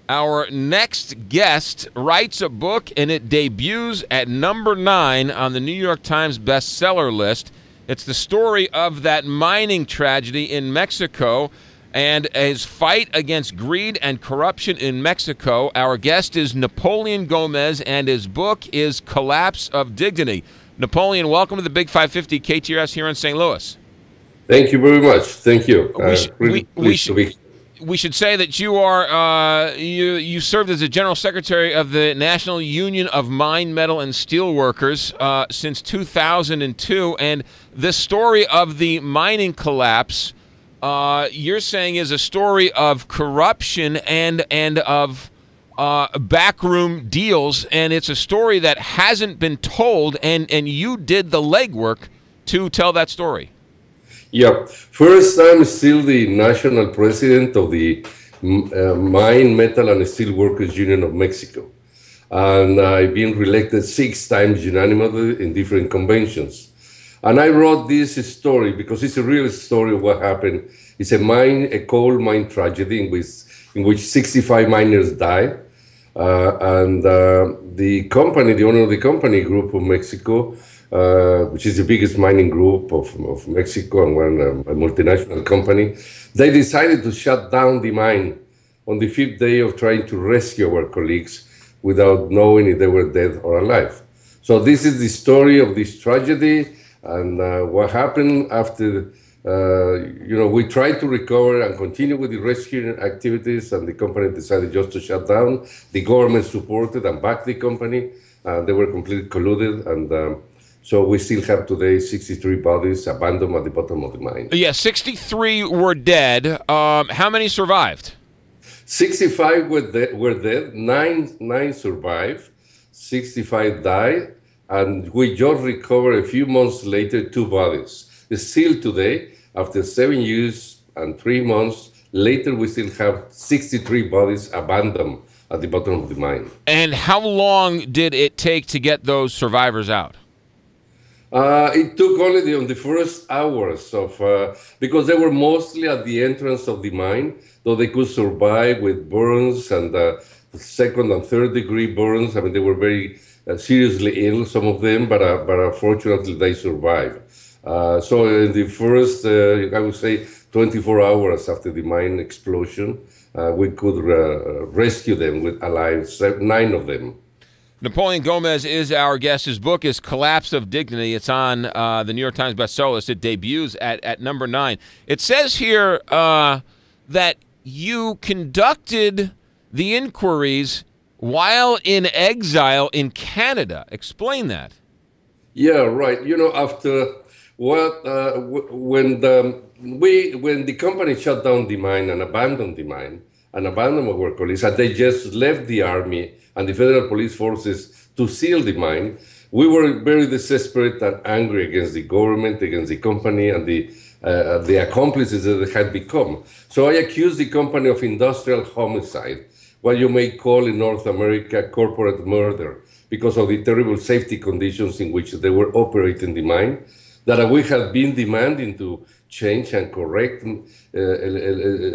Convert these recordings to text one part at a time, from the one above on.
Our next guest writes a book, and it debuts at number 9 on the New York Times bestseller list. It's the story of that mining tragedy in Mexico and his fight against greed and corruption in Mexico. Our guest is Napoleon Gomez, and his book is Collapse of Dignity. Napoleon, welcome to the Big 550 KTRS here in St. Louis. Thank you very much. Thank you. We should say that you are you served as the General Secretary of the National Union of Mine, Metal, and Steelworkers since 2002, and the story of the mining collapse, you're saying, is a story of corruption and of backroom deals, and it's a story that hasn't been told, and you did the legwork to tell that story. Yeah. First, I'm still the national president of the Mine, Metal, and Steelworkers Union of Mexico. And I've been reelected 6 times unanimously in different conventions. And I wrote this story because it's a real story of what happened. It's a coal mine tragedy in which 65 miners died. The owner of the company, Group of Mexico, which is the biggest mining group of Mexico and a multinational company, they decided to shut down the mine on the 5th day of trying to rescue our colleagues without knowing if they were dead or alive. So this is the story of this tragedy and what happened after, we tried to recover and continue with the rescue activities, and the company decided just to shut down. The government supported and backed the company. They were completely colluded, and so we still have today 63 bodies abandoned at the bottom of the mine. Yeah, 63 were dead. How many survived? 65 were dead. Nine survived. 65 died. And we just recovered a few months later 2 bodies. Still today, after 7 years and 3 months later, we still have 63 bodies abandoned at the bottom of the mine. And how long did it take to get those survivors out? It took only on the first hours because they were mostly at the entrance of the mine, though they could survive with burns and 2nd and 3rd degree burns. I mean, they were very seriously ill, some of them, but fortunately they survived. So in the first, I would say, 24 hours after the mine explosion, we could rescue them alive, 9 of them. Napoleon Gomez is our guest. His book is Collapse of Dignity. It's on the New York Times bestseller list. It debuts at number 9. It says here that you conducted the inquiries while in exile in Canada. Explain that. Yeah, right. After when the company shut down the mine and abandoned the mine and abandoned our colleagues, and they just left the army and the federal police forces to seal the mine, we were very desperate and angry against the government, against the company, and the accomplices that they had become. So I accused the company of industrial homicide, what you may call in North America corporate murder, because of the terrible safety conditions in which they were operating the mine, that we had been demanding to change and correct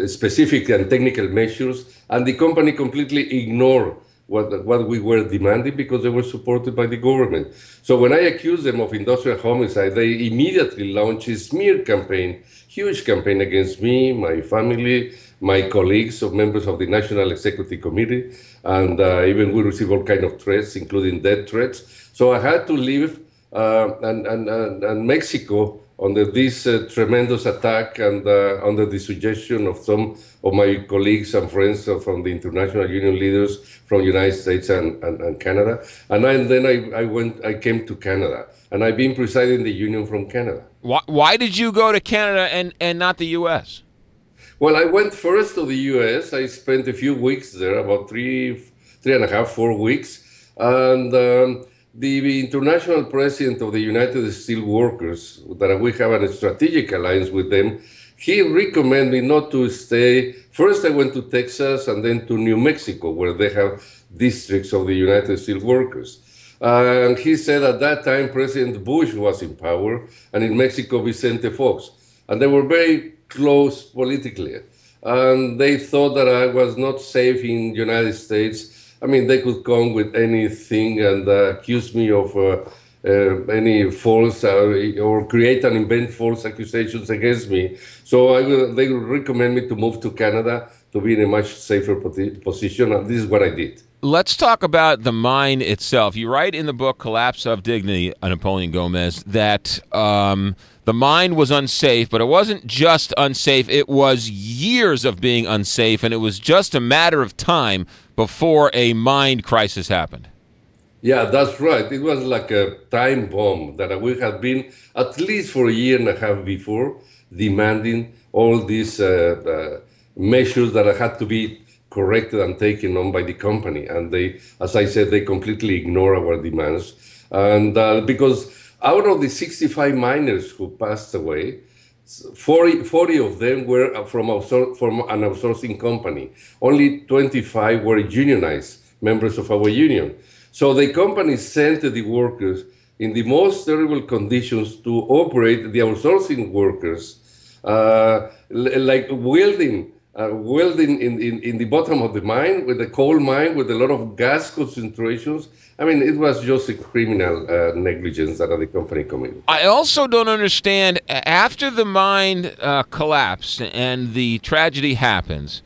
specific and technical measures, and the company completely ignored what we were demanding because they were supported by the government. So when I accused them of industrial homicide, they immediately launched a smear campaign, huge campaign against me, my family, my colleagues, members of the National Executive Committee, and even we received all kinds of threats, including death threats. So I had to leave and Mexico under this tremendous attack and under the suggestion of some of my colleagues and friends from the international union leaders from the United States and Canada. And then I came to Canada, and I've been presiding the union from Canada. Why did you go to Canada and not the U.S.? Well, I went first to the U.S. I spent a few weeks there, about 3.5, 4 weeks. And the international president of the United Steelworkers, that we have a strategic alliance with them, he recommended me not to stay. First, I went to Texas and then to New Mexico, where they have districts of the United Steelworkers. And he said at that time, President Bush was in power, and in Mexico, Vicente Fox. And they were very close politically. and they thought that I was not safe in the United States. I mean, they could come with anything and accuse me of any false or create and invent false accusations against me. So they would recommend me to move to Canada to be in a much safer position, and this is what I did. Let's talk about the mine itself. You write in the book Collapse of Dignity, Napoleon Gomez, that the mine was unsafe, but it wasn't just unsafe. It was years of being unsafe, and it was just a matter of time before a mine crisis happened. Yeah, that's right. It was like a time bomb that we had been, at least for a year and a half before, demanding all these measures that had to be corrected and taken on by the company. And they, as I said, they completely ignore our demands. And because out of the 65 miners who passed away, 40 of them were from an outsourcing company. Only 25 were unionized members of our union. So the company sent the workers in the most terrible conditions to operate the outsourcing workers, like welding in the bottom of the mine, with the coal mine, with a lot of gas concentrations. I mean, it was just a criminal negligence that the company committed. I also don't understand, after the mine collapsed and the tragedy happens,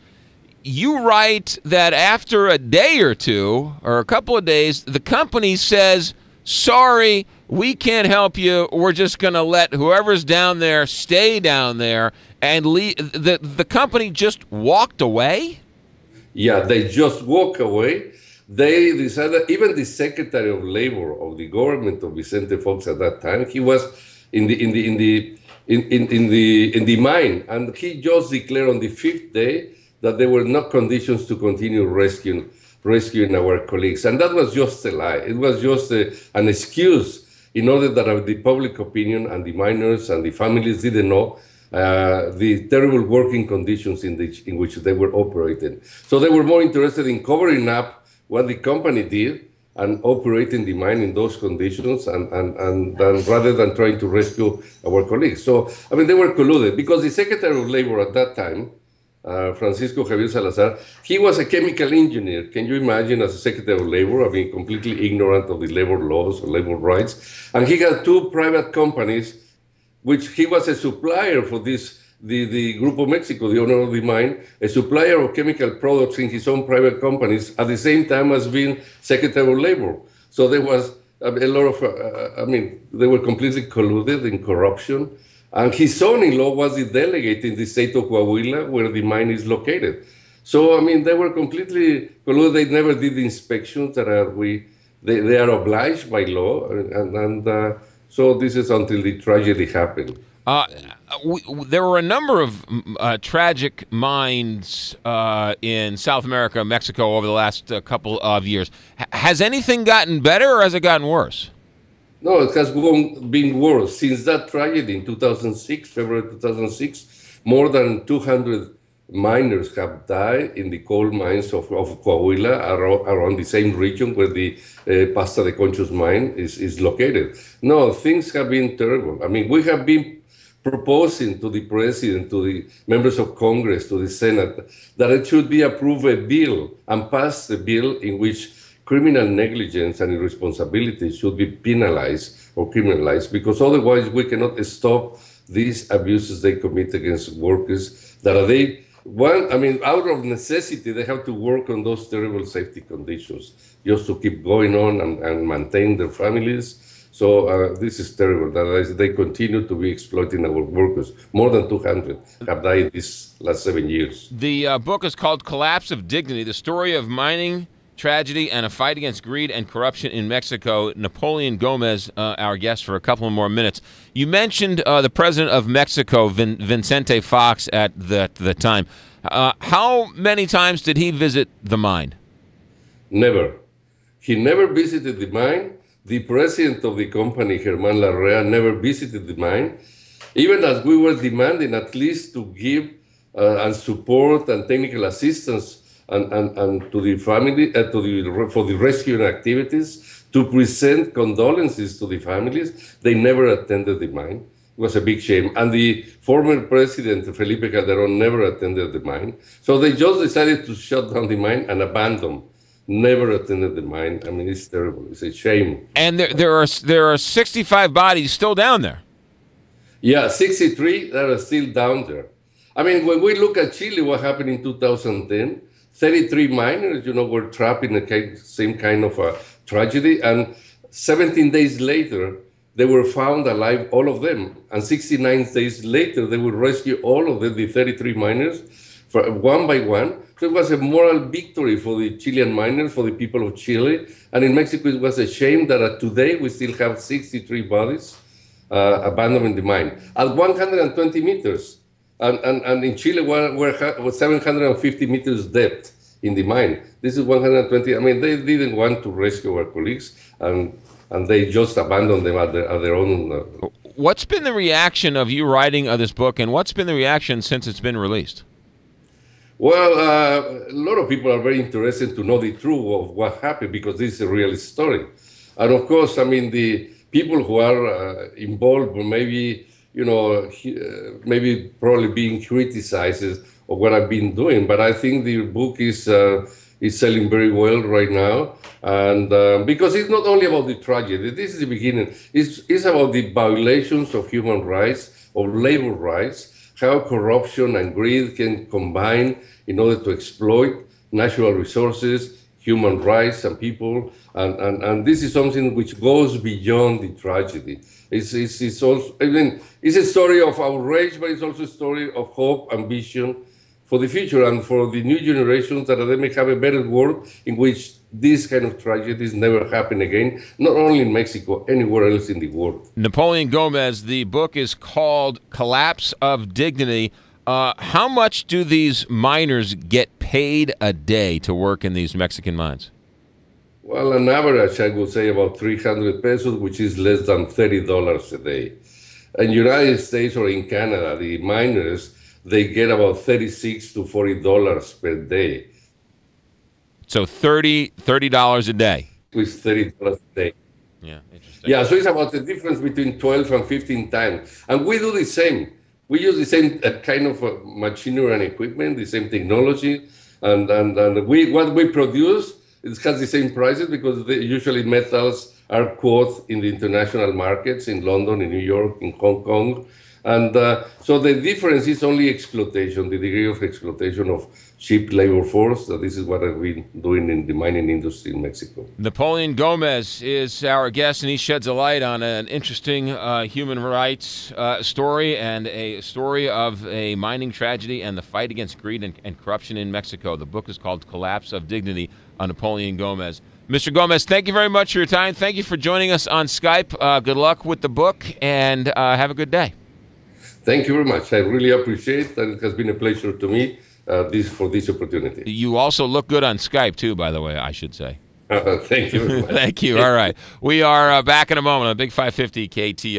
you write that after a day or two, or a couple of days, the company says, sorry, we can't help you. We're just going to let whoever's down there stay down there, and leave. The company just walked away? Yeah, they just walk away. They decided, even the Secretary of Labor of the government of Vicente Fox at that time, he was in the mine, and he just declared on the 5th day that there were no conditions to continue rescuing our colleagues. And that was just a lie. It was just an excuse in order that the public opinion and the miners and the families didn't know the terrible working conditions in which they were operating. So they were more interested in covering up what the company did and operating the mine in those conditions, and rather than trying to rescue our colleagues. So, I mean, they were colluded, because the Secretary of Labor at that time, Francisco Javier Salazar, he was a chemical engineer. Can you imagine, as a Secretary of Labor, I mean, completely ignorant of the labor laws or labor rights? And he had 2 private companies, which he was a supplier for this, the Grupo Mexico, the owner of the mine, a supplier of chemical products in his own private companies at the same time as being Secretary of Labor. So there was a lot of, I mean, they were completely colluded in corruption. And his son-in-law was the delegate in the state of Coahuila, where the mine is located. So, I mean, they were completely colluded. They never did the inspections that they are obliged by law. And so this is until the tragedy happened. There were a number of tragic mines in South America, Mexico, over the last couple of years. Has anything gotten better, or has it gotten worse? No, it has been worse. Since that tragedy in 2006, February 2006, more than 200 miners have died in the coal mines of Coahuila, around the same region where the Pasta de Conchos mine is located. No, things have been terrible. I mean, we have been proposing to the president, to the members of Congress, to the Senate, that it should be approved a bill and pass a bill in which criminal negligence and irresponsibility should be penalized or criminalized, because otherwise we cannot stop these abuses they commit against workers that are out of necessity, they have to work on those terrible safety conditions just to keep going on and maintain their families. So this is terrible that they continue to be exploiting our workers. More than 200 have died these last 7 years. The book is called Collapse of Dignity, the story of mining tragedy and a fight against greed and corruption in Mexico. Napoleon Gomez, our guest for a couple more minutes. You mentioned the president of Mexico, Vicente Fox, at the time. How many times did he visit the mine? Never. He never visited the mine. The president of the company, Germán Larrea, never visited the mine, even as we were demanding at least to give and support and technical assistance and to the family, for the rescue activities, to present condolences to the families. They never attended the mine. It was a big shame. And the former president, Felipe Calderon, never attended the mine. So they just decided to shut down the mine and abandon. Never attended the mine. I mean, it's terrible. It's a shame. And there are 65 bodies still down there. Yeah, 63 that are still down there. I mean, when we look at Chile, what happened in 2010, 33 miners, were trapped in the same kind of a tragedy. And 17 days later, they were found alive, all of them. And 69 days later, they would rescue all of the 33 miners, one by one. So it was a moral victory for the Chilean miners, for the people of Chile. And in Mexico, it was a shame that today we still have 63 bodies abandoned in the mine at 120 meters. And in Chile, we're 750 meters depth in the mine. This is 120. I mean, they didn't want to rescue our colleagues, and they just abandoned them at their own. What's been the reaction of you writing this book, and what's been the reaction since it's been released? Well, a lot of people are very interested to know the truth of what happened, because this is a real story. And of course, I mean, the people who are involved, maybe, maybe probably being criticized of what I've been doing. But I think the book is selling very well right now. And because it's not only about the tragedy, this is the beginning. It's about the violations of human rights, of labor rights, how corruption and greed can combine in order to exploit natural resources, human rights, and people. And this is something which goes beyond the tragedy. It's also, I mean, it's a story of outrage, but it's also a story of hope, ambition for the future and for the new generations, that they may have a better world in which these kind of tragedies never happen again, not only in Mexico, anywhere else in the world. Napoleon Gomez, the book is called Collapse of Dignity. How much do these miners get paid a day to work in these Mexican mines? Well, on average, I would say about 300 pesos, which is less than $30 a day. In the United States or in Canada, the miners, they get about $36 to $40 per day. So $30 a day. With $30 a day. Yeah, interesting. Yeah, so it's about the difference between 12 and 15 times. And we do the same. We use the same kind of machinery and equipment, the same technology. And what we produce, it has the same prices, because usually metals are quoted in the international markets, in London, in New York, in Hong Kong. And so the difference is only exploitation, the degree of exploitation of cheap labor force. This is what I've been doing in the mining industry in Mexico. Napoleon Gomez is our guest, and he sheds a light on an interesting human rights story, and a story of a mining tragedy and the fight against greed and corruption in Mexico. The book is called Collapse of Dignity on Napoleon Gomez. Mr. Gomez, thank you very much for your time. Thank you for joining us on Skype. Good luck with the book, and have a good day. Thank you very much. I really appreciate it, and it has been a pleasure to me for this opportunity. You also look good on Skype, too, by the way, I should say. Thank you very much. Thank you. All right. We are back in a moment on Big 550 KTRS.